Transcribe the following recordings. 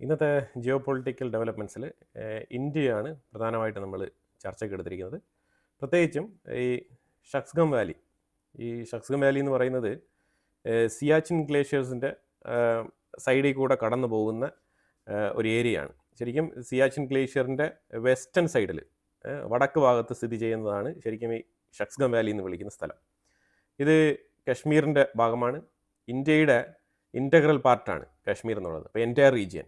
ഇന്നത്തെ geo political ഡെവലപ്മെൻറ്റ്സിൽ ഇന്ത്യയാണ് പ്രധാനമായിട്ട് നമ്മൾ ചർച്ചയ്ക്ക് എടുത്തിരിക്കുന്നത്. പ്രത്യേകിച്ചും ഈ ഷക്സ്ഗം വാലി. ഈ ഷക്സ്ഗം വാലി എന്ന് പറയുന്നത് സിയാച്ചിൻ ഗ്ലേഷ്യേഴ്സിൻ്റെ സൈഡിൽ കൂടെ കടന്നു പോകുന്ന ഒരു ഏരിയയാണ്. ശരിക്കും സിയാച്ചിൻ ഗ്ലേഷ്യറിൻ്റെ വെസ്റ്റേൺ സൈഡിൽ വടക്ക് ഭാഗത്ത് സ്ഥിതി ചെയ്യുന്നതാണ് ശരിക്കും ഈ ഷക്സ്ഗം വാലി എന്ന് വിളിക്കുന്ന സ്ഥലം. ഇത് കശ്മീരിൻ്റെ ഭാഗമാണ്. ഇന്ത്യയുടെ ഇൻ്റഗ്രൽ പാർട്ടാണ് കാശ്മീർ എന്നുള്ളത്. അപ്പോൾ എൻറ്റയർ റീജിയൻ.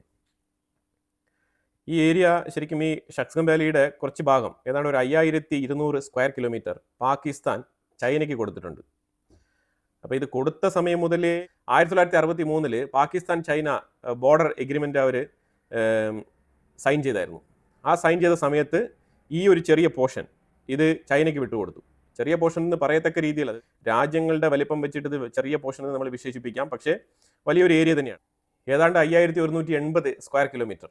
ഈ ഏരിയ ശരിക്കും ഈ ഷക്സ്ഗം വാലിയുടെ കുറച്ച് ഭാഗം ഏതാണ്ട് ഒരു 5200 സ്ക്വയർ കിലോമീറ്റർ പാകിസ്ഥാൻ ചൈനയ്ക്ക് കൊടുത്തിട്ടുണ്ട്. അപ്പോൾ ഇത് കൊടുത്ത സമയം മുതൽ 1963 പാകിസ്ഥാൻ ചൈന ബോർഡർ എഗ്രിമെൻ്റ് അവർ സൈൻ ചെയ്തായിരുന്നു. ആ സൈൻ ചെയ്ത സമയത്ത് ഈ ഒരു ചെറിയ പോർഷൻ ഇത് ചൈനയ്ക്ക് വിട്ടുകൊടുത്തു. ചെറിയ പോർഷൻ എന്ന് പറയത്തക്ക രീതിയിൽ അത് രാജ്യങ്ങളുടെ വലിപ്പം വെച്ചിട്ട് ഇത് ചെറിയ പോർഷൻ എന്ന് നമ്മൾ വിശേഷിപ്പിക്കാം. പക്ഷേ വലിയൊരു ഏരിയ തന്നെയാണ്. ഏതാണ്ട് 5180 സ്ക്വയർ കിലോമീറ്റർ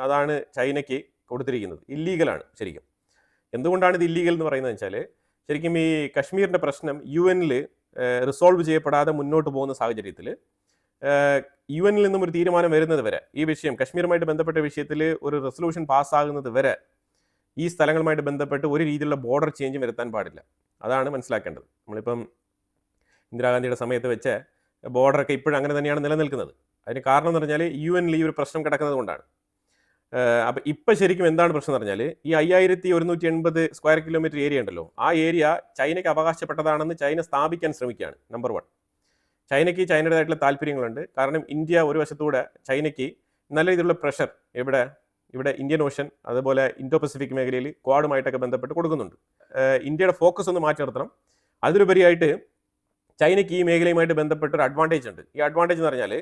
അതാണ് ചൈനയ്ക്ക് കൊടുത്തിരിക്കുന്നത്. ഇല്ലീഗലാണ് ശരിക്കും. എന്തുകൊണ്ടാണ് ഇത് ഇല്ലീഗൽ എന്ന് പറയുന്നത് വെച്ചാൽ ശരിക്കും ഈ കശ്മീരിൻ്റെ പ്രശ്നം UN റിസോൾവ് ചെയ്യപ്പെടാതെ മുന്നോട്ട് പോകുന്ന സാഹചര്യത്തിൽ UN നിന്നും ഒരു തീരുമാനം വരുന്നത് വരെ ഈ വിഷയം കശ്മീരുമായിട്ട് ബന്ധപ്പെട്ട വിഷയത്തിൽ ഒരു റെസൊല്യൂഷൻ പാസ്സാകുന്നത് വരെ ഈ സ്ഥലങ്ങളുമായിട്ട് ബന്ധപ്പെട്ട് ഒരു രീതിയിലുള്ള ബോർഡർ ചേഞ്ചും വരുത്താൻ പാടില്ല. അതാണ് മനസ്സിലാക്കേണ്ടത്. നമ്മളിപ്പം ഇന്ദിരാഗാന്ധിയുടെ സമയത്ത് വെച്ച ബോർഡറൊക്കെ ഇപ്പോഴും അങ്ങനെ തന്നെയാണ് നിലനിൽക്കുന്നത്. അതിന് കാരണം എന്ന് പറഞ്ഞാൽ UN ഈ ഒരു പ്രശ്നം കിടക്കുന്നത് കൊണ്ടാണ്. അപ്പോൾ ഇപ്പം ശരിക്കും എന്താണ് പ്രശ്നം എന്ന് പറഞ്ഞാൽ ഈ 5180 സ്ക്വയർ കിലോമീറ്റർ ഏരിയ ഉണ്ടല്ലോ, ആ ഏരിയ ചൈനയ്ക്ക് അവകാശപ്പെട്ടതാണെന്ന് ചൈന സ്ഥാപിക്കാൻ ശ്രമിക്കുകയാണ്. നമ്പർ 1, ചൈനയ്ക്ക് ചൈനയുടേതായിട്ടുള്ള താല്പര്യങ്ങളുണ്ട്. കാരണം ഇന്ത്യ ഒരു വശത്തൂടെ ചൈനയ്ക്ക് നല്ല രീതിയിലുള്ള പ്രഷർ ഇവിടെ ഇന്ത്യൻ ഓഷൻ അതുപോലെ ഇൻഡോ പസഫിക് മേഖലയിൽ ക്വാഡുമായിട്ടൊക്കെ ബന്ധപ്പെട്ട് കൊടുക്കുന്നുണ്ട്. ഇന്ത്യയുടെ ഫോക്കസ് ഒന്ന് മാറ്റി നിർത്തണം. അതിലുപരിയായിട്ട് ചൈനയ്ക്ക് ഈ മേഖലയുമായിട്ട് ബന്ധപ്പെട്ട ഒരു അഡ്വാൻറ്റേജ് ഉണ്ട്. ഈ അഡ്വാൻറ്റേജ് എന്ന് പറഞ്ഞാൽ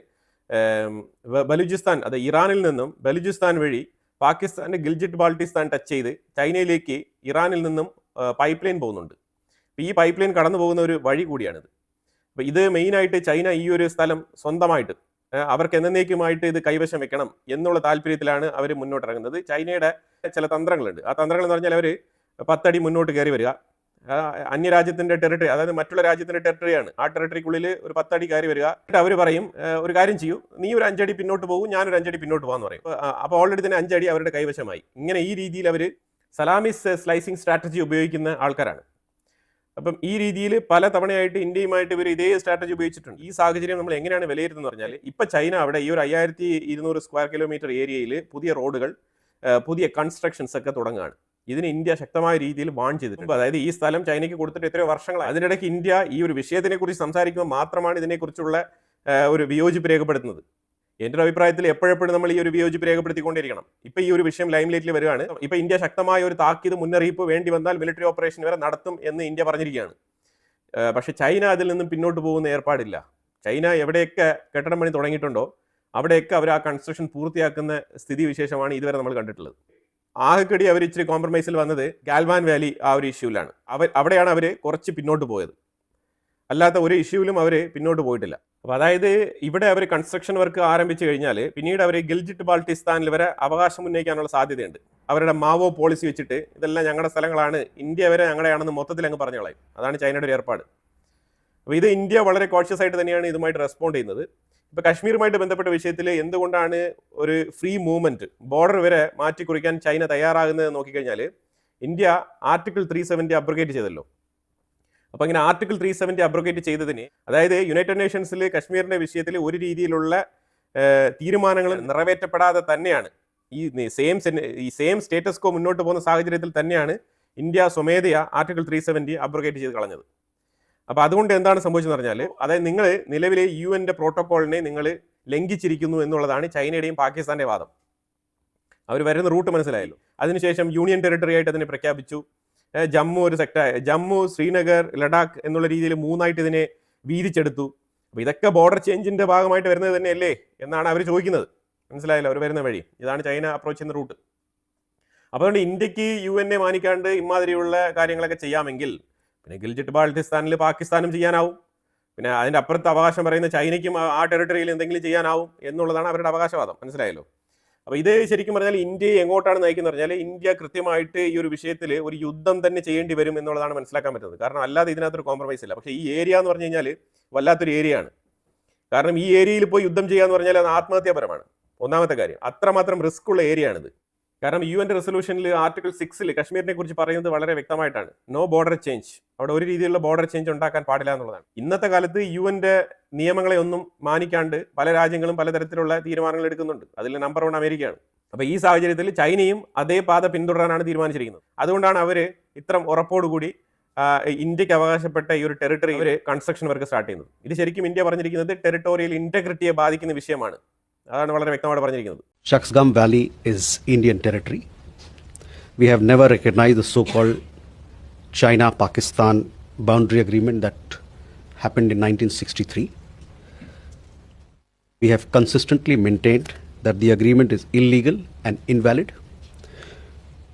ബലൂചിസ്ഥാൻ, അത് ഇറാനിൽ നിന്നും ബലൂചിസ്ഥാൻ വഴി പാകിസ്ഥാൻ്റെ ഗിൽജിറ്റ് ബാൾട്ടിസ്ഥാൻ ടച്ച് ചെയ്ത് ചൈനയിലേക്ക് ഇറാനിൽ നിന്നും പൈപ്പ് ലൈൻ പോകുന്നുണ്ട്. അപ്പോൾ ഈ പൈപ്പ് ലൈൻ കടന്നു പോകുന്ന ഒരു വഴി കൂടിയാണിത്. അപ്പോൾ ഇത് മെയിനായിട്ട് ചൈന ഈ ഒരു സ്ഥലം സ്വന്തമായിട്ട് അവർക്ക് എന്നേക്കുമായിട്ട് ഇത് കൈവശം വെക്കണം എന്നുള്ള താല്പര്യത്തിലാണ് അവർ മുന്നോട്ടിറങ്ങുന്നത്. ചൈനയുടെ ചില തന്ത്രങ്ങളുണ്ട്. ആ തന്ത്രങ്ങൾ എന്ന് പറഞ്ഞാൽ അവർ 10 അടി മുന്നോട്ട് കയറി വരിക, അന്യരാജ്യത്തിൻ്റെ ടെറിട്ടറി, അതായത് മറ്റുള്ള രാജ്യത്തിൻ്റെ ടെറിട്ടറിയാണ്, ആ ടെറിട്ടറിക്കുള്ളിൽ ഒരു 10 അടി കയറി വരിക. എന്നിട്ട് അവർ പറയും ഒരു കാര്യം ചെയ്യൂ, നീ ഒരു 5 അടി പിന്നോട്ട് പോകും, ഞാനൊരു 5 അടി പിന്നോട്ട് പോകാമെന്ന് പറയും. അപ്പോൾ ഓൾറെഡി തന്നെ 5 അടി അവരുടെ കൈവശമായി. ഇങ്ങനെ ഈ രീതിയിൽ അവർ സലാമിസ് സ്ലൈസിങ് സ്ട്രാറ്റജി ഉപയോഗിക്കുന്ന ആൾക്കാരാണ്. അപ്പം ഈ രീതിയിൽ പല തവണയായിട്ട് ഇന്ത്യയുമായിട്ട് ഇവർ ഇതേ സ്ട്രാറ്റജി ഉപയോഗിച്ചിട്ടുണ്ട്. ഈ സാഹചര്യം നമ്മൾ എങ്ങനെയാണ് വിലയിരുത്തുന്നത് പറഞ്ഞാൽ ഇപ്പം ചൈന അവിടെ ഈ ഒരു 5200 സ്ക്വയർ കിലോമീറ്റർ ഏരിയയിൽ പുതിയ റോഡുകൾ, പുതിയ കൺസ്ട്രക്ഷൻസ് ഒക്കെ തുടങ്ങുകയാണ്. ഇതിന് ഇന്ത്യ ശക്തമായ രീതിയിൽ വാൺ ചെയ്തിട്ടുണ്ട്. അതായത് ഈ സ്ഥലം ചൈനയ്ക്ക് കൊടുത്തിട്ട് എത്രയോ വർഷങ്ങളായി. അതിനിടയ്ക്ക് ഇന്ത്യ ഈ ഒരു വിഷയത്തിനെ കുറിച്ച് സംസാരിക്കുമ്പോൾ മാത്രമാണ് ഇതിനെക്കുറിച്ചുള്ള ഒരു വിയോജിപ്പ് രേഖപ്പെടുത്തുന്നത്. എൻ്റെ ഒരു അഭിപ്രായത്തിൽ എപ്പോഴെപ്പോഴും നമ്മൾ ഈ ഒരു വിയോജിപ്പ് രേഖപ്പെടുത്തിക്കൊണ്ടിരിക്കണം. ഇപ്പം ഈ ഒരു വിഷയം ലൈംലൈറ്റിൽ വരികയാണ്. ഇപ്പം ഇന്ത്യ ശക്തമായ ഒരു താക്കീത് മുന്നറിയിപ്പ് വേണ്ടി വന്നാൽ മിലിറ്ററി ഓപ്പറേഷൻ വരെ നടത്തും എന്ന് ഇന്ത്യ പറഞ്ഞിരിക്കുകയാണ്. പക്ഷേ ചൈന അതിൽ നിന്നും പിന്നോട്ട് പോകുന്ന ഏർപ്പാടില്ല. ചൈന എവിടെയൊക്കെ കെട്ടിടം പണി തുടങ്ങിയിട്ടുണ്ടോ അവിടെയൊക്കെ അവർ ആ കൺസ്ട്രക്ഷൻ പൂർത്തിയാക്കുന്ന സ്ഥിതി വിശേഷമാണ് ഇതുവരെ നമ്മൾ കണ്ടിട്ടുള്ളത്. ആകെക്കടി അവർ ഇച്ചിരി കോംപ്രമൈസിൽ വന്നത് ഗാൽവാൻ വാലി ആ ഒരു ഇഷ്യൂവിലാണ്. അവിടെയാണ് അവർ കുറച്ച് പിന്നോട്ട് പോയത്. അല്ലാത്ത ഒരു ഇഷ്യൂവിലും അവർ പിന്നോട്ട് പോയിട്ടില്ല. അപ്പോൾ അതായത് ഇവിടെ അവർ കൺസ്ട്രക്ഷൻ വർക്ക് ആരംഭിച്ചു കഴിഞ്ഞാൽ പിന്നീട് അവർ ഗിൽജിറ്റ് ബാൾട്ടിസ്ഥാനിൽ വരെ അവകാശം ഉന്നയിക്കാനുള്ള സാധ്യതയുണ്ട്. അവരുടെ മാവോ പോളിസി വെച്ചിട്ട് ഇതെല്ലാം ഞങ്ങളുടെ സ്ഥലങ്ങളാണ്, ഇന്ത്യ വരെ ഞങ്ങളുടെയാണെന്ന് മൊത്തത്തിൽ അങ്ങ് പറഞ്ഞു കളയും. അതാണ് ചൈനയുടെ ഒരു ഏർപ്പാട്. അപ്പോൾ ഇത് ഇന്ത്യ വളരെ കോൺഷ്യസ് ആയിട്ട് തന്നെയാണ് ഇതുമായിട്ട് റെസ്പോണ്ട് ചെയ്യുന്നത്. ഇപ്പോൾ കശ്മീരുമായിട്ട് ബന്ധപ്പെട്ട വിഷയത്തിൽ എന്തുകൊണ്ടാണ് ഒരു ഫ്രീ മൂവ്മെൻറ്റ് ബോർഡർ വരെ മാറ്റിക്കുറിക്കാൻ ചൈന തയ്യാറാകുന്നത് നോക്കിക്കഴിഞ്ഞാൽ ഇന്ത്യ ആർട്ടിക്കിൾ 370 അബ്രോഗേറ്റ് ചെയ്തല്ലോ. അപ്പോൾ ഇങ്ങനെ ആർട്ടിക്കിൾ 370 അബ്രോഗേറ്റ് ചെയ്തതിന്, അതായത് യുണൈറ്റഡ് നേഷൻസിൽ കശ്മീരിൻ്റെ വിഷയത്തിൽ ഒരു രീതിയിലുള്ള തീരുമാനങ്ങൾ നിറവേറ്റപ്പെടാതെ തന്നെയാണ് ഈ സെയിം സ്റ്റേറ്റസ് കോ മുന്നോട്ട് പോകുന്ന സാഹചര്യത്തിൽ തന്നെയാണ് ഇന്ത്യ സ്വമേധയാ ആർട്ടിക്കിൾ 370 അബ്രോഗേറ്റ് ചെയ്ത് കളഞ്ഞത്. അപ്പോൾ അതുകൊണ്ട് എന്താണ് സംഭവിച്ചതെന്ന് പറഞ്ഞാൽ, അതായത് നിങ്ങൾ നിലവിലെ UN പ്രോട്ടോക്കോളിനെ നിങ്ങൾ ലംഘിച്ചിരിക്കുന്നു എന്നുള്ളതാണ് ചൈനയുടെയും പാകിസ്ഥാൻ്റെ വാദം. അവർ വരുന്ന റൂട്ട് മനസ്സിലായല്ലോ. അതിനുശേഷം യൂണിയൻ ടെറിട്ടറി ആയിട്ട് അതിനെ പ്രഖ്യാപിച്ചു. ജമ്മു ഒരു സെക്ടർ, ജമ്മു, ശ്രീനഗർ, ലഡാക്ക് എന്നുള്ള രീതിയിൽ 3ആയിട്ട് ഇതിനെ വീതിച്ചെടുത്തു. അപ്പോൾ ഇതൊക്കെ ബോർഡർ ചേഞ്ചിൻ്റെ ഭാഗമായിട്ട് വരുന്നത് തന്നെയല്ലേ എന്നാണ് അവർ ചോദിക്കുന്നത്. മനസ്സിലായല്ലോ അവർ വരുന്ന വഴി. ഇതാണ് ചൈന അപ്രോച്ച് ചെയ്യുന്ന റൂട്ട്. അപ്പോൾ അതുകൊണ്ട് ഇന്ത്യക്ക് UN മാനിക്കാണ്ട് ഇമാതിരിയുള്ള കാര്യങ്ങളൊക്കെ ചെയ്യാമെങ്കിൽ പിന്നെ ഗിൽജിറ്റ് ബാൾട്ടിസ്ഥാനിൽ പാകിസ്ഥാനും ചെയ്യാനാവും. പിന്നെ അതിൻ്റെ അപ്പുറത്ത് അവകാശം പറയുന്ന ചൈനയ്ക്കും ആ ടെറിട്ടറിയിൽ എന്തെങ്കിലും ചെയ്യാനാവും എന്നുള്ളതാണ് അവരുടെ അവകാശവാദം. മനസ്സിലായല്ലോ. അപ്പോൾ ഇത് ശരിക്കും പറഞ്ഞാൽ ഇന്ത്യയെ എങ്ങോട്ടാണ് നയിക്കുന്നത് പറഞ്ഞാൽ ഇന്ത്യ കൃത്യമായിട്ട് ഈ ഒരു വിഷയത്തിൽ ഒരു യുദ്ധം തന്നെ ചെയ്യേണ്ടി വരും എന്നുള്ളതാണ് മനസ്സിലാക്കാൻ പറ്റുന്നത്. കാരണം അല്ലാതെ ഇതിനകത്തൊരു കോംപ്രമൈസ് ഇല്ല. പക്ഷേ ഈ ഏരിയ എന്ന് പറഞ്ഞു കഴിഞ്ഞാൽ വല്ലാത്തൊരു ഏരിയയാണ്. കാരണം ഈ ഏരിയയിൽ പോയി യുദ്ധം ചെയ്യുക എന്ന് പറഞ്ഞാൽ അത് ആത്മഹത്യാപരമാണ്. ഒന്നാമത്തെ കാര്യം. അത്രമാത്രം റിസ്ക് ഉള്ള ഏരിയ ആണിത്. കാരണം UN റെസൊല്യൂഷനിൽ ആർട്ടിക്കിൾ 6 കശ്മീരിനെ കുറിച്ച് പറയുന്നത് വളരെ വ്യക്തമായിട്ടാണ്. No border change. അവിടെ ഒരു രീതിയിലുള്ള ബോർഡർ ചേഞ്ച് ഉണ്ടാക്കാൻ പാടില്ല എന്നുള്ളതാണ്. ഇന്നത്തെ കാലത്ത് UNന്റെ നിയമങ്ങളെ ഒന്നും മാനിക്കാണ്ട് പല രാജ്യങ്ങളും പലതരത്തിലുള്ള തീരുമാനങ്ങൾ എടുക്കുന്നുണ്ട്. അതിൽ നമ്പർ 1 അമേരിക്കയാണ്. അപ്പോൾ ഈ സാഹചര്യത്തിൽ ചൈനയും അതേ പാത പിന്തുടരാനാണ് തീരുമാനിച്ചിരിക്കുന്നത്. അതുകൊണ്ടാണ് അവർ ഇത്തരം ഉറപ്പോടുകൂടി ഇന്ത്യക്ക് അവകാശപ്പെട്ട ഈ ഒരു ടെറിട്ടറി അവർ കൺസ്ട്രക്ഷൻ വർക്ക് സ്റ്റാർട്ട് ചെയ്യുന്നത്. ഇത് ശരിക്കും ഇന്ത്യ പറഞ്ഞിരിക്കുന്നത് ടെറിട്ടോറിയൽ ഇന്റഗ്രിറ്റിയെ ബാധിക്കുന്ന വിഷയമാണ്. അതാണ് വളരെ വ്യക്തമായിട്ട് പറഞ്ഞിരിക്കുന്നത്. Shaksgam Valley is Indian territory. We have never recognized the so-called China-Pakistan boundary agreement that happened in 1963. We have consistently maintained that the agreement is illegal and invalid.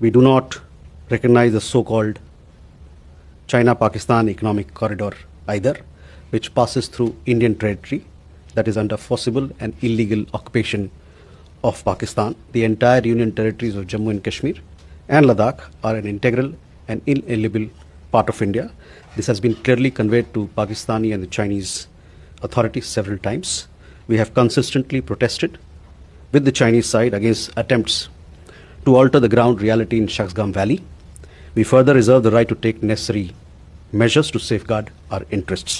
We do not recognize the so-called China-Pakistan economic corridor either, which passes through Indian territory that is under forcible and illegal occupation of Pakistan. The entire Union territories of Jammu and Kashmir and Ladakh are an integral and inalienable part of India. This has been clearly conveyed to Pakistani and the Chinese authorities several times. We have consistently protested with the Chinese side against attempts to alter the ground reality in Shaksgam Valley. We further reserve the right to take necessary measures to safeguard our interests.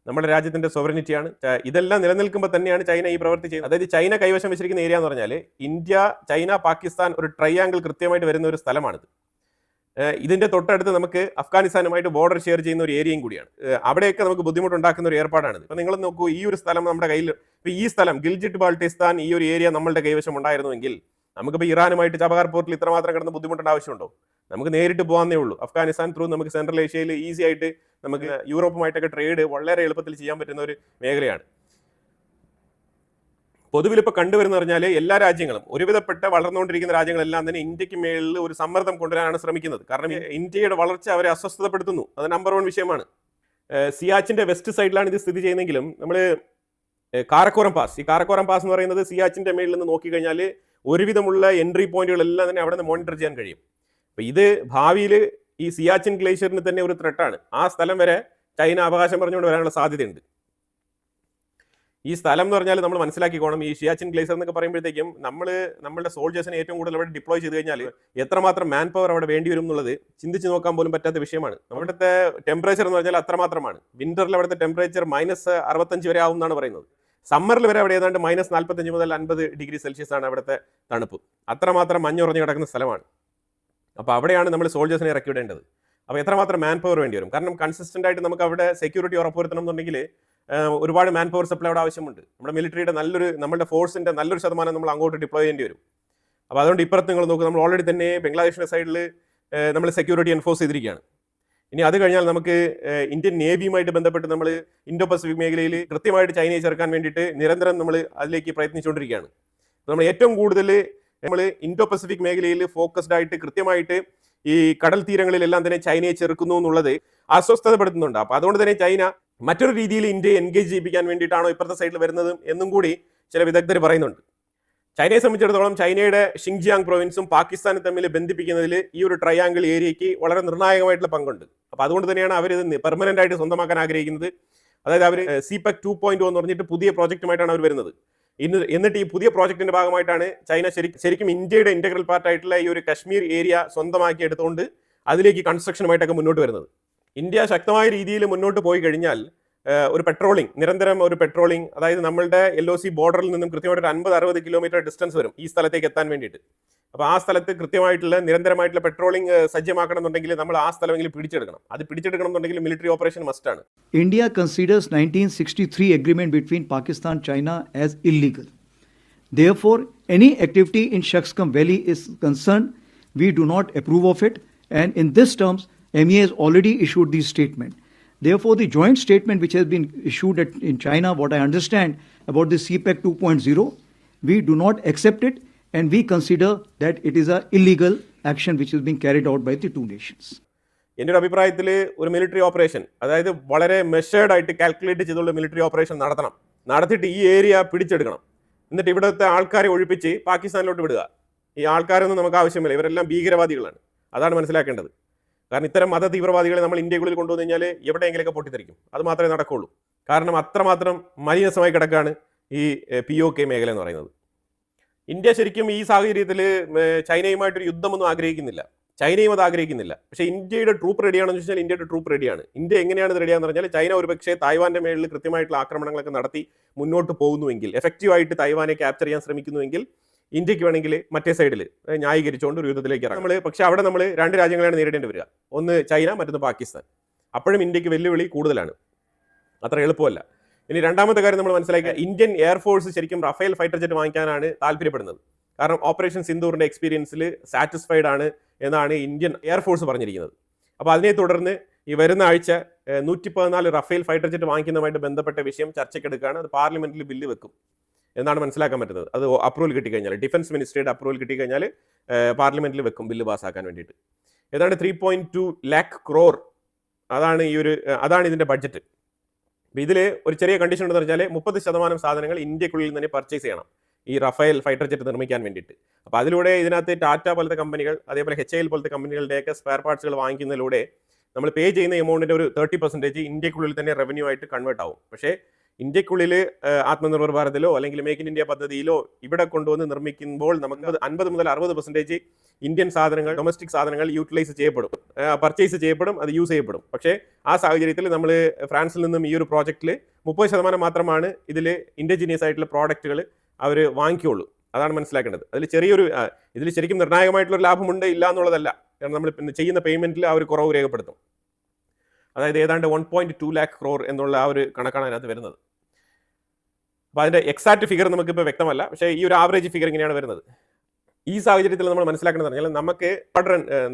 നമ്മുടെ രാജ്യത്തിന്റെ സോവറിനിറ്റിയാണ്. ഇതെല്ലാം നിലനിൽക്കുമ്പോൾ തന്നെയാണ് China ഈ പ്രവൃത്തി ചെയ്യുന്നത്. അതായത് China കൈവശം വെച്ചിരിക്കുന്ന ഏരിയ എന്ന് പറഞ്ഞാൽ ഇന്ത്യ, ചൈന, പാകിസ്ഥാൻ ഒരു ട്രയാങ്കിൾ കൃത്യമായിട്ട് വരുന്ന ഒരു സ്ഥലമാണിത്. ഇതിന്റെ തൊട്ടടുത്ത് നമുക്ക് അഫ്ഗാനിസ്ഥാനുമായിട്ട് ബോർഡർ ഷെയർ ചെയ്യുന്ന ഒരു ഏരിയയും കൂടിയാണ്. അവിടെയൊക്കെ നമുക്ക് ബുദ്ധിമുട്ടുണ്ടാക്കുന്ന ഒരു ഏർപ്പാടാണിത്. ഇപ്പം നിങ്ങൾ നോക്കൂ, ഈ ഒരു സ്ഥലം നമ്മുടെ കയ്യിൽ, ഇപ്പോൾ ഈ സ്ഥലം ഗിൽജിറ്റ് ബാൾട്ടിസ്ഥാൻ, ഈ ഒരു ഏരിയ നമ്മളുടെ കൈവശം ഉണ്ടായിരുന്നുവെങ്കിൽ നമുക്കിപ്പോൾ ഇറാനുമായിട്ട് ചബഹാർ പോർട്ടിൽ ഇത്രമാത്രം കിടന്ന് ബുദ്ധിമുട്ടേണ്ട ആവശ്യമുണ്ടോ? നമുക്ക് നേരിട്ട് പോകാനേ ഉള്ളൂ. അഫ്ഗാനിസ്ഥാൻ ത്രൂ നമുക്ക് സെൻട്രൽ ഏഷ്യയിൽ ഈസി ആയിട്ട് നമുക്ക് യൂറോപ്പുമായിട്ടൊക്കെ ട്രേഡ് വളരെ എളുപ്പത്തിൽ ചെയ്യാൻ പറ്റുന്ന ഒരു മേഖലയാണ്. പൊതുവിൽ ഇപ്പോൾ കണ്ടുവരുന്ന പറഞ്ഞാൽ എല്ലാ രാജ്യങ്ങളും, ഒരുവിധപ്പെട്ട വളർന്നുകൊണ്ടിരിക്കുന്ന രാജ്യങ്ങളെല്ലാം തന്നെ ഇന്ത്യക്ക് മേളിൽ ഒരു സമ്മർദ്ദം കൊണ്ടുവരാനാണ് ശ്രമിക്കുന്നത്. കാരണം ഇന്ത്യയുടെ വളർച്ച അവരെ അസ്വസ്ഥതപ്പെടുത്തുന്നു. അത് നമ്പർ 1 വിഷയമാണ്. സിയാച്ചിന്റെ വെസ്റ്റ് സൈഡിലാണ് ഇത് സ്ഥിതി ചെയ്യുന്നതെങ്കിലും നമ്മൾ കാരക്കോറം പാസ്, ഈ കാരക്കോറം പാസ് എന്ന് പറയുന്നത് സിയാച്ചിന്റെ മേളിൽ നിന്ന് നോക്കിക്കഴിഞ്ഞാൽ ഒരുവിധമുള്ള എൻട്രി പോയിന്റുകളെല്ലാം തന്നെ അവിടെ നിന്ന് മോണിറ്റർ ചെയ്യാൻ കഴിയും. അപ്പോൾ ഇത് ഭാവിയിൽ ഈ സിയാച്ചിൻ ഗ്ലേഷ്യറിന് തന്നെ ഒരു ത്രെട്ടാണ്. ആ സ്ഥലം വരെ ചൈന അവകാശം പറഞ്ഞുകൊണ്ട് വരാനുള്ള സാധ്യതയുണ്ട്. ഈ സ്ഥലം എന്ന് പറഞ്ഞാൽ നമ്മൾ മനസ്സിലാക്കിക്കോണം, ഈ സിയാച്ചിൻ ഗ്ലേഷ്യർ എന്നൊക്കെ പറയുമ്പോഴത്തേക്കും നമ്മളുടെ സോൾജേഴ്സിനെ ഏറ്റവും കൂടുതൽ അവിടെ ഡിപ്ലോയ് ചെയ്ത് കഴിഞ്ഞാൽ എത്രമാത്രം മാൻ പവർ അവിടെ വേണ്ടി വരും എന്നുള്ളത് ചിന്തിച്ച് നോക്കാൻ പോലും പറ്റാത്ത വിഷയമാണ്. അവിടുത്തെ ടെമ്പറേച്ചർ എന്ന് പറഞ്ഞാൽ അത്രമാത്രമാണ്. വിന്ററിൽ അവിടുത്തെ ടെമ്പറേച്ചർ -65 വരെ ആവും എന്നാണ് പറയുന്നത്. സമ്മറിൽ വരെ അവിടെ ഏതാണ്ട് -45 മുതൽ 50 ഡിഗ്രി സെൽഷ്യസ് ആണ് അവിടുത്തെ തണുപ്പ്. അത്രമാത്രം മഞ്ഞുറഞ്ഞു കിടക്കുന്ന സ്ഥലമാണ്. അപ്പോൾ അവിടെയാണ് നമ്മൾ സോൾജേഴ്സിനെ ഇറക്കി വിടേണ്ടത്. അപ്പോൾ എത്രമാത്രം മാൻ പവർ വേണ്ടി വരും? കാരണം കൺസിസ്റ്റന്റ് ആയിട്ട് നമുക്ക് അവിടെ സെക്യൂരിറ്റി ഉറപ്പുവരുത്തണം എന്നുണ്ടെങ്കിൽ ഒരുപാട് മാൻ പവർ സപ്ലൈ അവിടെ ആവശ്യമുണ്ട്. നമ്മുടെ മിലിറ്ററിയുടെ നമ്മുടെ ഫോഴ്സിന്റെ നല്ലൊരു ശതമാനം നമ്മൾ അങ്ങോട്ട് ഡിപ്ലോയ് ചെയ്യേണ്ടി വരും. അപ്പോൾ അതുകൊണ്ട് ഇപ്പുറത്ത് നിങ്ങൾ നോക്കുക, നമ്മൾ ഓൾറെഡി തന്നെ ബംഗ്ലാദേശിന്റെ സൈഡിൽ നമ്മൾ സെക്യൂരിറ്റി എൻഫോഴ്സ് ചെയ്തിരിക്കുകയാണ്. ഇനി അത് കഴിഞ്ഞാൽ നമുക്ക് ഇന്ത്യൻ നേവിയുമായിട്ട് ബന്ധപ്പെട്ട് നമ്മൾ ഇൻഡോ പസഫിക് മേഖലയിൽ കൃത്യമായിട്ട് ചൈനയെ ചേർക്കാൻ വേണ്ടിയിട്ട് നിരന്തരം നമ്മൾ അതിലേക്ക് പ്രയത്നിച്ചുകൊണ്ടിരിക്കുകയാണ്. നമ്മൾ ഏറ്റവും കൂടുതൽ നമ്മൾ ഇൻഡോ പസഫിക് മേഖലയിൽ ഫോക്കസ്ഡ് ആയിട്ട് കൃത്യമായിട്ട് ഈ കടൽ തീരങ്ങളിലെല്ലാം തന്നെ ചൈനയെ ചെറുക്കുന്നു എന്നുള്ളത് അസ്വസ്ഥതപ്പെടുത്തുന്നുണ്ട്. അപ്പോൾ അതുകൊണ്ട് തന്നെ ചൈന മറ്റൊരു രീതിയിൽ ഇന്ത്യയെ എൻഗേജ് ചെയ്യിപ്പിക്കാൻ വേണ്ടിയിട്ടാണോ ഇപ്പുറത്തെ സൈഡിൽ വരുന്നത് എന്നും കൂടി ചില വിദഗ്ധർ പറയുന്നുണ്ട്. ചൈനയെ സംബന്ധിച്ചിടത്തോളം ചൈനയുടെ ഷിങ്ജിയാങ് പ്രൊവിൻസും പാകിസ്ഥാനും തമ്മിൽ ബന്ധിപ്പിക്കുന്നതിൽ ഈ ഒരു ട്രയാങ്കിൾ ഏരിയയ്ക്ക് വളരെ നിർണായകമായിട്ടുള്ള പങ്കുണ്ട്. അപ്പോൾ അതുകൊണ്ട് തന്നെയാണ് അവർ ഇത് പെർമനന്റ് ആയിട്ട് സ്വന്തമാക്കാൻ ആഗ്രഹിക്കുന്നത്. അതായത് അവർ CPEC 2.0 എന്ന് പറഞ്ഞിട്ട് പുതിയ പ്രോജക്റ്റുമായിട്ടാണ് അവർ വരുന്നത്. എന്നിട്ട് ഈ പുതിയ പ്രോജക്റ്റിന്റെ ഭാഗമായിട്ടാണ് ചൈന ശരിക്കും ഇന്ത്യയുടെ ഇന്റഗ്രൽ പാർട്ടായിട്ടുള്ള ഈ ഒരു കശ്മീർ ഏരിയ സ്വന്തമാക്കി എടുത്തുകൊണ്ട് അതിലേക്ക് കൺസ്ട്രക്ഷനുമായിട്ടൊക്കെ മുന്നോട്ട് വരുന്നത്. ഇന്ത്യ ശക്തമായ രീതിയിൽ മുന്നോട്ട് പോയി കഴിഞ്ഞാൽ ഒരു പെട്രോളിംഗ്, നിരന്തരം ഒരു പെട്രോളിംഗ്, അതായത് നമ്മളുടെ LOC ബോർഡറിൽ നിന്നും കൃത്യമായിട്ട് ഒരു 50-60 കിലോമീറ്റർ ഡിസ്റ്റൻസ് വരും ഈ സ്ഥലത്തേക്ക് എത്താൻ വേണ്ടിയിട്ട്. അപ്പോൾ ആ സ്ഥലത്ത് കൃത്യമായിട്ടുള്ള നിരന്തരമായിട്ടുള്ള പെട്രോളിംഗ് സജ്ജമാക്കണം എന്നുണ്ടെങ്കിൽ നമ്മൾ ആ സ്ഥലമെങ്കിലും പിടിച്ചെടുക്കണം. അത് പിടിച്ചെടുക്കണം എന്നുണ്ടെങ്കിൽ മിലിറ്ററി ഓപ്പറേഷൻ മസ്റ്റ് ആണ്. India considers 1963 agreement between Pakistan and China as illegal. Therefore, any activity in Shaksgam Valley is concerned, we do not approve of it. And in this terms, MEA has already issued this statement. Therefore, the joint statement which has been issued in China, what I understand about the CPEC 2.0, we do not accept it, and we consider that it is an illegal action which is being carried out by the two nations. എൻ്റെ ഒരു അഭിപ്രായത്തിൽ ഒരു military operation, അതായത് വളരെ measured ആയിട്ട് calculate ചെയ്തുള്ള military operation നടത്തിയിട്ട് ഈ ഏരിയ പിടിച്ചെടുക്കണം. എന്നിട്ട് ഇവിടുത്തെ ആൾക്കാരെ ഒഴിപ്പിച്ച് പാകിസ്ഥാനിലോട്ട് വിടുക. ഈ ആൾക്കാരൊന്നും നമുക്ക് ആവശ്യമില്ല, ഇവരെല്ലാം ഭീകരവാദികളാണ്. അതാണ് മനസ്സിലാക്കേണ്ടത്. കാരണം ഇത്തരം മത തീവ്രവാദികളെ നമ്മൾ ഇന്ത്യക്കുള്ളിൽ കൊണ്ടുവന്നു കഴിഞ്ഞാൽ എവിടെയെങ്കിലുമൊക്കെ പൊട്ടിത്തെറിക്കും. അത് മാത്രമേ നടക്കുള്ളൂ. കാരണം അത്രമാത്രം മലീനസമായി കിടക്കുകയാണ് ഈ POK മേഖല എന്ന് പറയുന്നത്. ഇന്ത്യ ശരിക്കും ഈ സാഹചര്യത്തിൽ ചൈനയുമായിട്ടൊരു യുദ്ധമൊന്നും ആഗ്രഹിക്കുന്നില്ല, ചൈനയും അത് ആഗ്രഹിക്കുന്നില്ല. പക്ഷേ ഇന്ത്യയുടെ ട്രൂപ്പ് റെഡിയാണെന്ന് വെച്ചാൽ ഇന്ത്യയുടെ ട്രൂപ്പ് റെഡിയാണ്. ഇന്ത്യ എങ്ങനെയാണ് ഇത് റെഡിയാന്ന് പറഞ്ഞാൽ ചൈന ഒരുപക്ഷെ തായ്വാന്റെ മേളിൽ കൃത്യമായിട്ടുള്ള ആക്രമണങ്ങളൊക്കെ നടത്തി മുന്നോട്ട് പോകുന്നുവെങ്കിൽ, എഫക്റ്റീവായിട്ട് തായ്വാനെ ക്യാപ്ചർ ചെയ്യാൻ ശ്രമിക്കുന്നുവെങ്കിൽ ഇന്ത്യക്ക് വേണമെങ്കിൽ മറ്റേ സൈഡിൽ ന്യായീകരിച്ചുകൊണ്ട് ഒരു യുദ്ധത്തിലേക്ക് ഇറങ്ങാം. പക്ഷേ അവിടെ നമ്മൾ രണ്ട് രാജ്യങ്ങളെയാണ് നേരിടേണ്ടി വരിക, ഒന്ന് ചൈന, മറ്റൊന്ന് പാകിസ്ഥാൻ. അപ്പോഴും ഇന്ത്യക്ക് വെല്ലുവിളി കൂടുതലാണ്, അത്ര എളുപ്പമല്ല. ഇനി രണ്ടാമത്തെ കാര്യം നമ്മൾ മനസ്സിലാക്കുക, ഇന്ത്യൻ എയർഫോഴ്സ് ശരിക്കും റഫേൽ ഫൈറ്റർ ജെറ്റ് വാങ്ങിക്കാനാണ് താല്പര്യപ്പെടുന്നത്. കാരണം ഓപ്പറേഷൻ സിന്ദൂറിന്റെ എക്സ്പീരിയൻസിൽ സാറ്റിസ്ഫൈഡ് ആണ് എന്നാണ് ഇന്ത്യൻ എയർഫോഴ്സ് പറഞ്ഞിരിക്കുന്നത്. അപ്പോൾ അതിനെ തുടർന്ന് ഈ വരുന്ന ആഴ്ച 114 റഫേൽ ഫൈറ്റർ ജെറ്റ് വാങ്ങിക്കുന്നതുമായിട്ട് ബന്ധപ്പെട്ട വിഷയം ചർച്ചയ്ക്കെടുക്കുകയാണ്. അത് പാർലമെന്റിൽ ബില്ല് വെക്കും എന്നാണ് മനസ്സിലാക്കാൻ പറ്റുന്നത്. അത് അപ്രൂവൽ കിട്ടിക്കഴിഞ്ഞാൽ, ഡിഫൻസ് മിനിസ്ട്രിയുടെ അപ്രൂവൽ കിട്ടിക്കഴിഞ്ഞാൽ പാർലമെന്റിൽ വെക്കും ബില്ല് പാസ്സാക്കാൻ വേണ്ടിയിട്ട്. ഏതാണ്ട് 3.2 lakh crore അതാണ് ഇതിന്റെ ബഡ്ജറ്റ്. അപ്പോൾ ഇതിൽ ഒരു ചെറിയ കണ്ടീഷൻ ഉണ്ടെന്ന് വെച്ചാൽ 30% സാധനങ്ങൾ ഇന്ത്യക്കുള്ളിൽ തന്നെ പർച്ചേസ് ചെയ്യണം ഈ റഫേൽ ഫൈറ്റർ ജെറ്റ് നിർമ്മിക്കാൻ വേണ്ടിയിട്ട്. അപ്പോൾ അതിലൂടെ ഇതിനകത്ത് ടാറ്റ പോലത്തെ കമ്പനികൾ, അതേപോലെ HAL പോലത്തെ കമ്പനികളുടെയൊക്കെ സ്പെയർ പാർട്സുകൾ വാങ്ങിക്കുന്നതിലൂടെ നമ്മൾ പേ ചെയ്യുന്ന എമൗണ്ടിൻ്റെ ഒരു 30% ഇന്ത്യക്കുള്ളിൽ തന്നെ റവന്യൂ ആയിട്ട് കൺവേർട്ട് ആവും. പക്ഷേ ഇന്ത്യക്കുള്ളിൽ ആത്മനിർഭർ ഭാരതിലോ അല്ലെങ്കിൽ മേക്ക് ഇൻ ഇന്ത്യ പദ്ധതിയിലോ ഇവിടെ കൊണ്ടുവന്ന് നിർമ്മിക്കുമ്പോൾ നമുക്ക് 50 മുതൽ 60% ഇന്ത്യൻ സാധനങ്ങൾ, ഡൊമസ്റ്റിക് സാധനങ്ങൾ യൂട്ടിലൈസ് ചെയ്യപ്പെടും, പർച്ചേസ് ചെയ്യപ്പെടും, അത് യൂസ് ചെയ്യപ്പെടും. പക്ഷേ ആ സാഹചര്യത്തിൽ നമ്മൾ ഫ്രാൻസിൽ നിന്നും ഈ ഒരു പ്രോജക്റ്റിൽ 30% മാത്രമാണ് ഇതിൽ ഇൻഡിജിനിയസ് ആയിട്ടുള്ള പ്രോഡക്റ്റുകൾ അവർ വാങ്ങിക്കുള്ളൂ. അതാണ് മനസ്സിലാക്കേണ്ടത്. ഇതിൽ ശരിക്കും നിർണായകമായിട്ടുള്ള ലാഭമുണ്ട് ഇല്ല എന്നുള്ളതല്ല. കാരണം നമ്മൾ ചെയ്യുന്ന പേയ്മെന്റിൽ ആ ഒരു കുറവ് രേഖപ്പെടുത്തും. അതായത് ഏതാണ്ട് 1.2 lakh crore എന്നുള്ള ആ ഒരു കണക്കാണ് അതിനകത്ത് വരുന്നത്. അപ്പോൾ അതിന്റെ എക്സാക്ട് ഫിഗർ നമുക്കിപ്പോൾ വ്യക്തമല്ല, പക്ഷേ ഈ ഒരു ആവറേജ് ഫിഗർ ഇങ്ങനെയാണ് വരുന്നത്. ഈ സാഹചര്യത്തിൽ നമ്മൾ മനസ്സിലാക്കേണ്ടത് പറഞ്ഞാൽ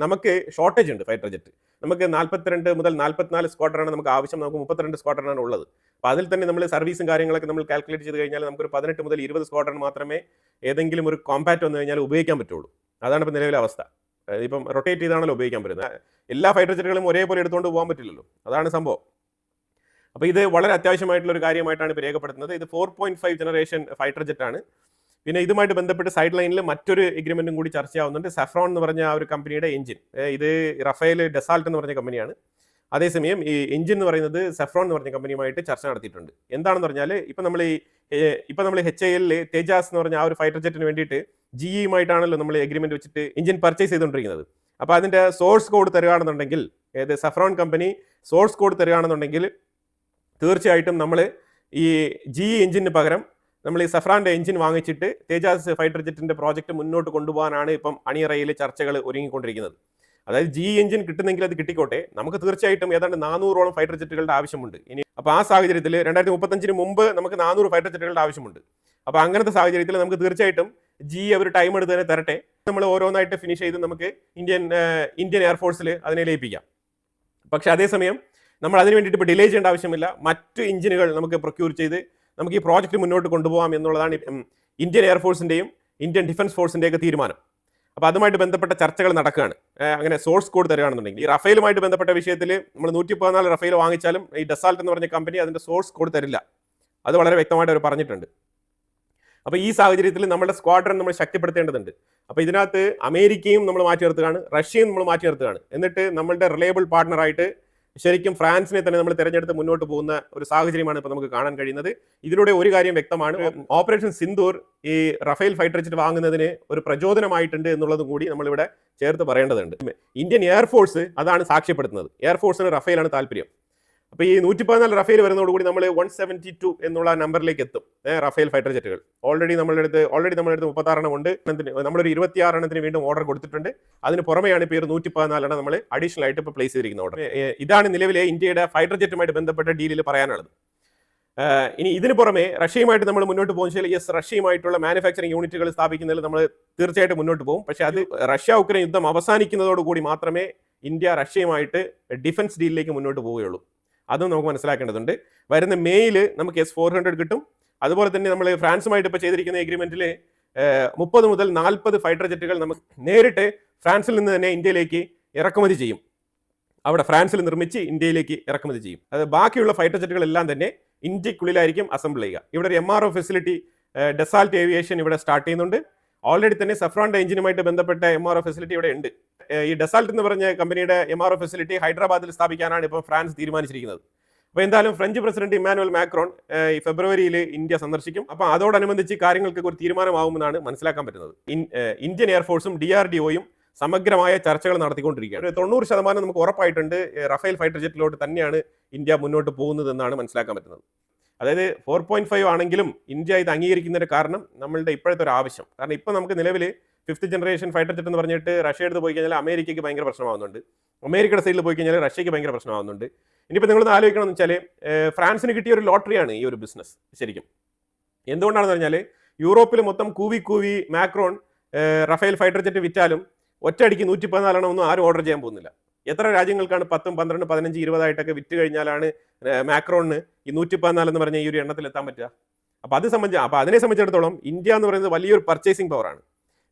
നമുക്ക് ഷോർട്ടേജ് ഉണ്ട് ഫൈറ്റർ ജെറ്റ്. നമുക്ക് 42 മുതൽ 44 സ്ക്വാഡ്രനാണ് നമുക്ക് ആവശ്യം, നമുക്ക് 32 സ്ക്വാഡ്രനാണ് ഉള്ളത്. അപ്പോൾ അതിൽ തന്നെ നമ്മൾ സർവീസും കാര്യങ്ങളൊക്കെ നമ്മൾ കാൽക്കുലേറ്റ് ചെയ്ത് കഴിഞ്ഞാൽ നമുക്കൊരു 18 മുതൽ 20 സ്ക്വാഡ്രൻ മാത്രമേ ഏതെങ്കിലും ഒരു കോമ്പാറ്റ് വന്നു കഴിഞ്ഞാൽ ഉപയോഗിക്കാൻ പറ്റുള്ളൂ. അതാണ് ഇപ്പോൾ നിലവിലെ അവസ്ഥ. ഇപ്പം റൊട്ടേറ്റ് ചെയ്താണല്ലോ ഉപയോഗിക്കാൻ പറ്റുന്നത്. എല്ലാ ഫൈറ്റർ ജെറ്റുകളും ഒരേപോലെ എടുത്തുകൊണ്ട് പോകാൻ പറ്റില്ലല്ലോ, അതാണ് സംഭവം. അപ്പോൾ ഇത് വളരെ അത്യാവശ്യമായിട്ടുള്ള ഒരു കാര്യമായിട്ടാണ് ഇപ്പോൾ രേഖപ്പെടുത്തുന്നത്. ഇത് 4.5 ജനറേഷൻ ഫൈറ്റർ ജെറ്റാണ്. പിന്നെ ഇതുമായിട്ട് ബന്ധപ്പെട്ട് സൈഡ് ലൈനിൽ മറ്റൊരു എഗ്രിമെന്റും കൂടി ചർച്ചയാവുന്നുണ്ട്. സഫ്രോൺ എന്ന് പറഞ്ഞ ആ ഒരു കമ്പനിയുടെ എഞ്ചിൻ, ഇത് റഫേൽ ഡെസാൾട്ട് എന്ന് പറഞ്ഞ കമ്പനിയാണ്. അതേസമയം ഈ എഞ്ചിൻ എന്ന് പറയുന്നത് സഫ്രോൺ എന്ന് പറഞ്ഞ കമ്പനിയുമായിട്ട് ചർച്ച നടത്തിയിട്ടുണ്ട്. എന്താണെന്ന് പറഞ്ഞാൽ ഇപ്പം നമ്മൾ HAL തേജാസ് എന്ന് പറഞ്ഞ ആ ഒരു ഫൈറ്റർ ജെറ്റിന് വേണ്ടിയിട്ട് GEയുമായിട്ടാണല്ലോ നമ്മൾ എഗ്രിമെന്റ് വെച്ചിട്ട് എഞ്ചിൻ പർച്ചേസ് ചെയ്തുകൊണ്ടിരിക്കുന്നത്. അപ്പോൾ അതിൻ്റെ സോഴ്സ് കോഡ് തരികയാണെന്നുണ്ടെങ്കിൽ, സഫ്രോൺ കമ്പനി സോഴ്സ് കോഡ് തരികയാണെന്നുണ്ടെങ്കിൽ തീർച്ചയായിട്ടും നമ്മൾ ഈ GE എഞ്ചിന് പകരം നമ്മൾ ഈ സഫ്രാൻ്റെ എഞ്ചിൻ വാങ്ങിച്ചിട്ട് തേജാസ് ഫൈറ്റർ ജെറ്റിന്റെ പ്രോജക്റ്റ് മുന്നോട്ട് കൊണ്ടുപോകാനാണ് ഇപ്പം അണിയറയിൽ ചർച്ചകൾ ഒരുങ്ങിക്കൊണ്ടിരിക്കുന്നത്. അതായത് GE എഞ്ചിൻ കിട്ടുന്നെങ്കിൽ അത് കിട്ടിക്കോട്ടെ, നമുക്ക് തീർച്ചയായിട്ടും ഏതാണ്ട് 400ഓളം ഫൈറ്റർ ജെറ്റുകളുടെ ആവശ്യമുണ്ട് ഇനി. അപ്പോൾ ആ സാഹചര്യത്തിൽ 2035 മുമ്പ് നമുക്ക് 400 ഫൈറ്റർ ജെറ്റുകളുടെ ആവശ്യമുണ്ട്. അപ്പോൾ അങ്ങനത്തെ സാഹചര്യത്തിൽ നമുക്ക് തീർച്ചയായിട്ടും GE അവർ ടൈം എടുത്ത് തന്നെ തരട്ടെ, നമ്മൾ ഓരോന്നായിട്ട് ഫിനിഷ് ചെയ്ത് നമുക്ക് ഇന്ത്യൻ എയർഫോഴ്സിൽ അതിനെ ലയിപ്പിക്കാം. പക്ഷേ അതേസമയം നമ്മൾ അതിന് വേണ്ടിയിട്ട് ഇപ്പോൾ ഡിലേ ചെയ്യേണ്ട ആവശ്യമില്ല. മറ്റ് എഞ്ചിനുകൾ നമുക്ക് പ്രൊക്യൂർ ചെയ്ത് നമുക്ക് ഈ പ്രോജക്റ്റ് മുന്നോട്ട് കൊണ്ടുപോകാം എന്നുള്ളതാണ് ഇന്ത്യൻ എയർഫോഴ്സിൻ്റെയും ഇന്ത്യൻ ഡിഫൻസ് ഫോഴ്സിൻ്റെയൊക്കെ തീരുമാനം. അപ്പോൾ അതുമായിട്ട് ബന്ധപ്പെട്ട ചർച്ചകൾ നടക്കുകയാണ്. അങ്ങനെ സോഴ്സ് കോഡ് തരികയാണെന്നുണ്ടെങ്കിൽ ഈ റഫേലുമായിട്ട് ബന്ധപ്പെട്ട വിഷയത്തിൽ നമ്മൾ 114 റഫേൽ വാങ്ങിച്ചാലും ഈ ഡെസാൾട്ട് എന്ന് പറഞ്ഞ കമ്പനി അതിൻ്റെ സോഴ്സ് കോഡ് തരില്ല. അത് വളരെ വ്യക്തമായിട്ട് അവർ പറഞ്ഞിട്ടുണ്ട്. അപ്പോൾ ഈ സാഹചര്യത്തിൽ നമ്മുടെ സ്ക്വാഡ്രൻ നമ്മൾ ശക്തിപ്പെടുത്തേണ്ടതുണ്ട്. അപ്പോൾ ഇതിനകത്ത് അമേരിക്കയും നമ്മൾ മാറ്റി നിർത്തുകയാണ്, റഷ്യയും നമ്മൾ മാറ്റി നിർത്തുകയാണ്. എന്നിട്ട് നമ്മളുടെ റിലയബിൾ പാർട്ണറായിട്ട് ശരിക്കും ഫ്രാൻസിനെ തന്നെ നമ്മൾ തിരഞ്ഞെടുത്ത് മുന്നോട്ട് പോകുന്ന ഒരു സാഹചര്യമാണ് ഇപ്പോൾ നമുക്ക് കാണാൻ കഴിയുന്നത്. ഇതിലൂടെ ഒരു കാര്യം വ്യക്തമാണ്, ഓപ്പറേഷൻ സിന്ദൂർ ഈ റഫേൽ ഫൈറ്റർ ജെറ്റ് വാങ്ങുന്നതിന് ഒരു പ്രചോദനമായിട്ടുണ്ട് എന്നുള്ളതും കൂടി നമ്മളിവിടെ ചേർത്ത് പറയേണ്ടതുണ്ട്. ഇന്ത്യൻ എയർഫോഴ്സ് അതാണ് സാക്ഷ്യപ്പെടുത്തുന്നത്. എയർഫോഴ്സിന് റഫേലാണ് താല്പര്യം. അപ്പോൾ ഈ 114 റഫേൽ വരുന്നതോടുകൂടി നമ്മൾ 172 എന്നുള്ള നമ്പറിലേക്ക് എത്തും റഫേൽ ഫൈറ്റർ ജെറ്റുകൾ. ഓൾറെഡി നമ്മളുടെ അടുത്ത് 36 എണ്ണം ഉണ്ട്. നമ്മളൊരു 26 എണ്ണത്തിന് വീണ്ടും ഓർഡർ കൊടുത്തിട്ടുണ്ട്. അതിന് പുറമെയാണ് ഇപ്പോൾ 114 എണ്ണം നമ്മൾ അഡീഷണൽ ആയിട്ട് ഇപ്പോൾ പ്ലേസ് ചെയ്തിരിക്കുന്ന ഓർഡർ. ഇതാണ് നിലവിലെ ഇന്ത്യയുടെ ഫൈറ്റർ ജെറ്റുമായിട്ട് ബന്ധപ്പെട്ട ഡീലിൽ പറയാനുള്ളത്. ഇനി ഇതിന് പുറമെ റഷ്യയുമായിട്ട് നമ്മൾ മുന്നോട്ട് പോകുന്ന റഷ്യയുമായിട്ടുള്ള മാനുഫാക്ചറിംഗ് യൂണിറ്റുകൾ സ്ഥാപിക്കുന്നതിൽ നമ്മൾ തീർച്ചയായിട്ടും മുന്നോട്ട് പോകും. പക്ഷേ അത് റഷ്യ ഉക്രൈൻ യുദ്ധം അവസാനിക്കുന്നതോടുകൂടി മാത്രമേ ഇന്ത്യ റഷ്യയുമായിട്ട് ഡിഫൻസ് ഡീലിലേക്ക് മുന്നോട്ട് പോവുകയുള്ളൂ. അതും നമുക്ക് മനസ്സിലാക്കേണ്ടതുണ്ട്. വരുന്ന മെയ്യിൽ നമുക്ക് S-400 കിട്ടും. അതുപോലെ തന്നെ നമ്മൾ ഫ്രാൻസുമായിട്ട് ഇപ്പോൾ ചെയ്തിരിക്കുന്ന എഗ്രിമെന്റിൽ 30 മുതൽ 40 ഫൈറ്റർ ജെറ്റുകൾ നമുക്ക് നേരിട്ട് ഫ്രാൻസിൽ നിന്ന് തന്നെ ഇന്ത്യയിലേക്ക് ഇറക്കുമതി ചെയ്യും. അവിടെ ഫ്രാൻസിൽ നിർമ്മിച്ച് ഇന്ത്യയിലേക്ക് ഇറക്കുമതി ചെയ്യും. അത് ബാക്കിയുള്ള ഫൈറ്റർ ജെറ്റുകളെല്ലാം തന്നെ ഇന്ത്യക്കുള്ളിലായിരിക്കും അസംബിൾ ചെയ്യുക. ഇവിടെ ഒരു MRO ഫെസിലിറ്റി ഡെസാൾട്ട് ഏവിയേഷൻ ഇവിടെ സ്റ്റാർട്ട് ചെയ്യുന്നുണ്ട്. ഓൾറെഡി തന്നെ സഫ്രോണിന്റെ എഞ്ചിനുമായിട്ട് ബന്ധപ്പെട്ട MRO ഫെസിലിറ്റി ഇവിടെ ഉണ്ട്. ഈ ഡെസാൾട്ട് എന്ന് പറഞ്ഞ കമ്പനിയുടെ MRO ഫെസിലിറ്റി ഹൈദരാബാദിൽ സ്ഥാപിക്കാനാണ് ഇപ്പോൾ ഫ്രാൻസ് തീരുമാനിച്ചിരിക്കുന്നത്. അപ്പോൾ എന്തായാലും ഫ്രഞ്ച് പ്രസിഡന്റ് ഇമ്മാനുവൽ മാക്രോൺ ഈ ഫെബ്രുവരിയിൽ ഇന്ത്യ സന്ദർശിക്കും. അപ്പോൾ അതോടനുബന്ധിച്ച് കാര്യങ്ങൾക്ക് ഒരു തീരുമാനമാകുമെന്നാണ് മനസ്സിലാക്കാൻ പറ്റുന്നത്. ഇന്ത്യൻ എയർഫോഴ്സും DRDOയും സമഗ്രമായ ചർച്ചകൾ നടത്തിക്കൊണ്ടിരിക്കുകയാണ്. 90% നമുക്ക് ഉറപ്പായിട്ടുണ്ട് റഫേൽ ഫൈറ്റർ ജെറ്റിലോട്ട് തന്നെയാണ് ഇന്ത്യ മുന്നോട്ട് പോകുന്നതെന്നാണ് മനസ്സിലാക്കാൻ പറ്റുന്നത്. അതായത് 4.5 ആണെങ്കിലും ഇന്ത്യ ഇത് അംഗീകരിക്കുന്നതിന് കാരണം നമ്മളുടെ ഇപ്പോഴത്തെ ഒരു ആവശ്യം. കാരണം ഇപ്പോൾ നമുക്ക് നിലവിൽ 5th ജനറേഷൻ ഫൈറ്റർ ജെറ്റ് എന്ന് പറഞ്ഞിട്ട് റഷ്യ എടുത്ത് പോയി കഴിഞ്ഞാൽ അമേരിക്കയ്ക്ക് ഭയങ്കര പ്രശ്നമാകുന്നുണ്ട്, അമേരിക്കയുടെ സൈഡിൽ പോയി കഴിഞ്ഞാൽ റഷ്യയ്ക്ക് ഭയങ്കര പ്രശ്നമാകുന്നുണ്ട്. ഇനിയിപ്പോൾ നിങ്ങളൊന്ന് ആലോചിക്കണമെന്ന് വെച്ചാൽ ഫ്രാൻസിന് കിട്ടിയ ഒരു ലോട്ടറിയാണ് ഈ ഒരു ബിസിനസ് ശരിക്കും. എന്തുകൊണ്ടാണെന്ന് പറഞ്ഞാൽ യൂറോപ്പിൽ മൊത്തം കൂവി മാക്രോൺ റഫേൽ ഫൈറ്റർ ജെറ്റ് വിറ്റാലും ഒറ്റയടിക്ക് 114 ഒന്നും ആരും ഓർഡർ ചെയ്യാൻ പോകുന്നില്ല. എത്ര രാജ്യങ്ങൾക്കാണ് 10, 12, 15, 20 ആയിട്ടൊക്കെ വിറ്റ് കഴിഞ്ഞാലാണ് മാക്രോണിന് ഈ 114 എന്ന് പറഞ്ഞ ഈ ഒരു എണ്ണത്തിൽ എത്താൻ പറ്റുക? അപ്പോൾ അതിനെ സംബന്ധിച്ചിടത്തോളം ഇന്ത്യ എന്ന് പറയുന്നത് വലിയൊരു പർച്ചേസിംഗ് പവറാണ്.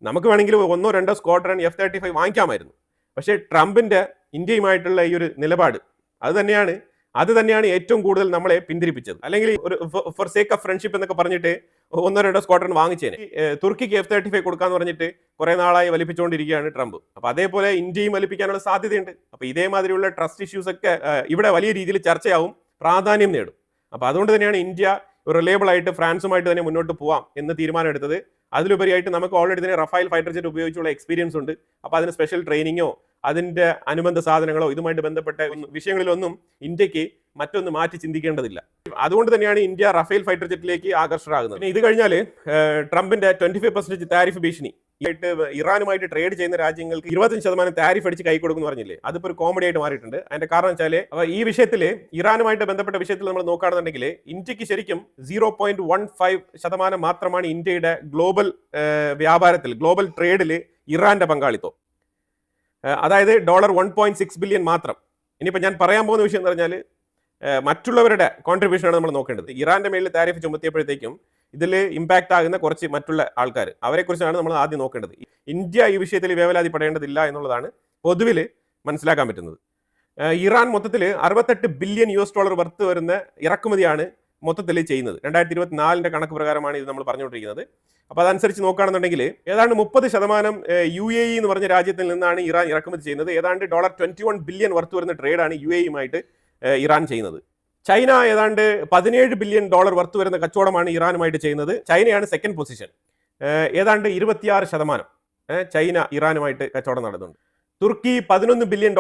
നമുക്ക് വേണമെങ്കിൽ 1 or 2 സ്ക്വാഡ്രൺ F-35 വാങ്ങിക്കാമായിരുന്നു. പക്ഷേ ട്രംപിന്റെ ഇന്ത്യയുമായിട്ടുള്ള ഈ ഒരു നിലപാട് അത് തന്നെയാണ് ഏറ്റവും കൂടുതൽ നമ്മളെ പിന്തിരിപ്പിച്ചത്. അല്ലെങ്കിൽ ഒരു ഫോർ സേക്ക് ഓഫ് ഫ്രണ്ട്ഷിപ്പ് എന്നൊക്കെ പറഞ്ഞിട്ട് 1 or 2 സ്ക്വാഡ്രൺ വാങ്ങിച്ചേനെ. തുർക്കിക്ക് F-35 കൊടുക്കാന്ന് പറഞ്ഞിട്ട് കുറെ നാളായി വലിപ്പിച്ചുകൊണ്ടിരിക്കുകയാണ് ട്രംപ്. അപ്പോൾ അതേപോലെ ഇന്ത്യയും വലിപ്പിക്കാനുള്ള സാധ്യതയുണ്ട്. അപ്പോൾ ഇതേമാതിരിയുള്ള ട്രസ്റ്റ് ഇഷ്യൂസ് ഒക്കെ ഇവിടെ വലിയ രീതിയിൽ ചർച്ചയാവും, പ്രാധാന്യം നേടും. അപ്പോൾ അതുകൊണ്ട് തന്നെയാണ് ഇന്ത്യ റിലയബിൾ ആയിട്ട് ഫ്രാൻസുമായിട്ട് തന്നെ മുന്നോട്ട് പോവാം എന്ന് തീരുമാനമെടുത്തത്. അതിലുപരിയായിട്ട് നമുക്ക് ഓൾറെഡി തന്നെ റഫേൽ ഫൈറ്റർ ജെറ്റ് ഉപയോഗിച്ചുള്ള എക്സ്പീരിയൻസ് ഉണ്ട്. അപ്പോൾ അതിന് സ്പെഷ്യൽ ട്രെയിനിങ്ങോ അതിന്റെ അനുബന്ധ സാധനങ്ങളോ ഇതുമായിട്ട് ബന്ധപ്പെട്ട വിഷയങ്ങളിലൊന്നും ഇന്ത്യക്ക് മറ്റൊന്ന് മാറ്റി ചിന്തിക്കേണ്ടതില്ല. അതുകൊണ്ട് തന്നെയാണ് ഇന്ത്യ റഫേൽ ഫൈറ്റർ ജെറ്റിലേക്ക് ആകർഷകരാകുന്നത്. പിന്നെ ഇത് കഴിഞ്ഞാൽ ട്രംപിന്റെ 25% താരിഫ് ഭീഷണി ആയിട്ട് ഇറാനുമായിട്ട് ട്രേഡ് ചെയ്യുന്ന രാജ്യങ്ങൾക്ക് 25% താരിഫ് അടിച്ച് കൈ കൊടുക്കുന്നു പറഞ്ഞില്ലേ, അതിപ്പോൾ ഒരു കോമഡി ആയിട്ട് മാറിയിട്ടുണ്ട്. അതിന്റെ കാരണം വെച്ചാൽ ഈ വിഷയത്തിൽ ഇറാനുമായിട്ട് ബന്ധപ്പെട്ട വിഷയത്തിൽ നമ്മൾ നോക്കുകയാണെന്നുണ്ടെങ്കിൽ ഇന്ത്യക്ക് ശരിക്കും 0.15% മാത്രമാണ് ഇന്ത്യയുടെ ഗ്ലോബൽ വ്യാപാരത്തിൽ, ഗ്ലോബൽ ട്രേഡിൽ ഇറാന്റെ പങ്കാളിത്തം. അതായത് $1.6 ബില്യൺ മാത്രം. ഇനിയിപ്പോൾ ഞാൻ പറയാൻ പോകുന്ന വിഷയം എന്ന് പറഞ്ഞാൽ മറ്റുള്ളവരുടെ കോൺട്രിബ്യൂഷനാണ് നമ്മൾ നോക്കേണ്ടത്. ഇറാന്റെ മേലിൽ താരിഫ് ചുമത്തിയപ്പോഴത്തേക്കും ഇതിൽ ഇമ്പാക്റ്റ് ആകുന്ന കുറച്ച് മറ്റുള്ള ആൾക്കാർ, അവരെക്കുറിച്ചാണ് നമ്മൾ ആദ്യം നോക്കേണ്ടത്. ഇന്ത്യ ഈ വിഷയത്തിൽ വേവലാതിപ്പെടേണ്ടതില്ല എന്നുള്ളതാണ് പൊതുവിൽ മനസ്സിലാക്കാൻ പറ്റുന്നത്. ഇറാൻ മൊത്തത്തിൽ $68 ബില്യൺ വർത്ത് വരുന്ന ഇറക്കുമതിയാണ് മൊത്തത്തിൽ ചെയ്യുന്നത്. 2024 കണക്ക് പ്രകാരമാണ് ഇത് നമ്മൾ പറഞ്ഞുകൊണ്ടിരിക്കുന്നത്. അപ്പോൾ അതനുസരിച്ച് നോക്കുകയാണെന്നുണ്ടെങ്കിൽ ഏതാണ്ട് 30% UAE എന്ന് പറഞ്ഞ രാജ്യത്തിൽ നിന്നാണ് ഇറാൻ ഇറക്കുമതി ചെയ്യുന്നത്. ഏതാണ്ട് $21 ബില്യൺ വർത്ത് വരുന്ന ട്രേഡാണ് UAEയുമായിട്ട് ഇറാൻ ചെയ്യുന്നത്. ചൈന ഏതാണ്ട് $17 ബില്യൺ വർത്ത് വരുന്ന കച്ചവടമാണ് ഇറാനുമായിട്ട് ചെയ്യുന്നത്. ചൈനയാണ് സെക്കൻഡ് പൊസിഷൻ. ഏതാണ്ട് 26% ചൈന ഇറാനുമായിട്ട് കച്ചവടം നടത്തുന്നുണ്ട്. തുർക്കി $11 ബില്യൺ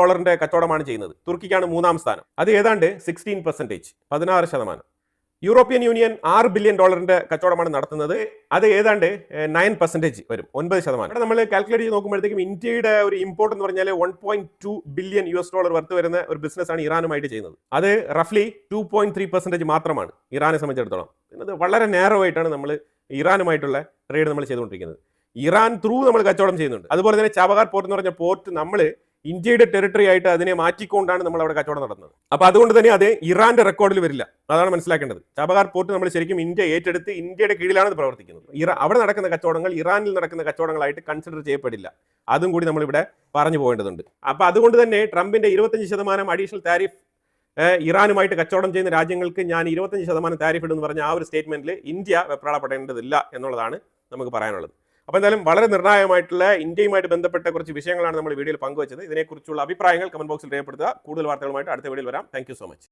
കച്ചവടമാണ് ചെയ്യുന്നത്. തുർക്കിക്കാണ് 3ാം സ്ഥാനം. അത് ഏതാണ്ട് 16%, 16%. യൂറോപ്യൻ യൂണിയൻ $6 ബില്യൺ കച്ചവടമാണ് നടത്തുന്നത്. അത് ഏതാണ്ട് 9% വരും, 9%. ഇവിടെ നമ്മൾ കാൽക്കുലേറ്റ് ചെയ്ത് നോക്കുമ്പോഴത്തേക്കും ഇന്ത്യയുടെ ഒരു ഇമ്പോർട്ട് എന്ന് പറഞ്ഞാൽ $1.2 ബില്യൺ വർത്ത് വരുന്ന ഒരു ബിസിനസ്സാണ് ഇറാനുമായിട്ട് ചെയ്യുന്നത്. അത് റഫ്ലി 2.3% മാത്രമാണ് ഇറാനെ സംബന്ധിച്ചിടത്തോളം. അത് വളരെ നാരോ ആയിട്ടാണ് നമ്മൾ ഇറാനുമായിട്ടുള്ള ട്രേഡ് നമ്മൾ ചെയ്തുകൊണ്ടിരിക്കുന്നത്. ഇറാൻ ത്രൂ നമ്മൾ കച്ചവടം ചെയ്യുന്നുണ്ട്. അതുപോലെ തന്നെ ചബഹാർ പോർട്ട് എന്ന് പറഞ്ഞ പോർട്ട് നമ്മൾ ഇന്ത്യയുടെ ടെറിട്ടറി ആയിട്ട് അതിനെ മാറ്റിക്കൊണ്ടാണ് നമ്മൾ അവിടെ കച്ചവടം നടത്തുന്നത്. അപ്പോൾ അതുകൊണ്ട് തന്നെ അത് ഇറാന്റെ റെക്കോർഡിൽ വരില്ല. അതാണ് മനസ്സിലാക്കേണ്ടത്. ചബഹാർ പോർട്ട് നമ്മൾ ശരിക്കും ഇന്ത്യ ഏറ്റെടുത്ത് ഇന്ത്യയുടെ കീഴിലാണ് ഇത് പ്രവർത്തിക്കുന്നത്. അവിടെ നടക്കുന്ന കച്ചവടങ്ങൾ ഇറാനിൽ നടക്കുന്ന കച്ചവടങ്ങളായിട്ട് കൺസിഡർ ചെയ്യപ്പെടില്ല. അതും കൂടി നമ്മളിവിടെ പറഞ്ഞു പോകേണ്ടതുണ്ട്. അപ്പോൾ അതുകൊണ്ട് തന്നെ ട്രംപിന്റെ 25% അഡീഷണൽ താരിഫ് ഇറാനുമായിട്ട് കച്ചവടം ചെയ്യുന്ന രാജ്യങ്ങൾക്ക് ഞാൻ 25% താരിഫ് ഇടുമെന്ന് പറഞ്ഞ ആ ഒരു സ്റ്റേറ്റ്മെന്റിൽ ഇന്ത്യ വെപ്രാളപ്പെടേണ്ടതില്ല എന്നുള്ളതാണ് നമുക്ക് പറയാനുള്ളത്. അപ്പോൾ എന്തായാലും വളരെ നിർണായകമായിട്ടുള്ള ഇന്ത്യയുമായിട്ട് ബന്ധപ്പെട്ട കുറച്ച് വിഷയങ്ങളാണ് നമ്മൾ വീഡിയോയിൽ പങ്കുവച്ചത്. ഇതിനെക്കുറിച്ചുള്ള അഭിപ്രായങ്ങൾ കമന്റ് ബോക്സിൽ രേഖപ്പെടുത്തുക. കൂടുതൽ വാർത്തകളുമായിട്ട് അടുത്ത വീഡിയോയിൽ വരാം. Thank you so much.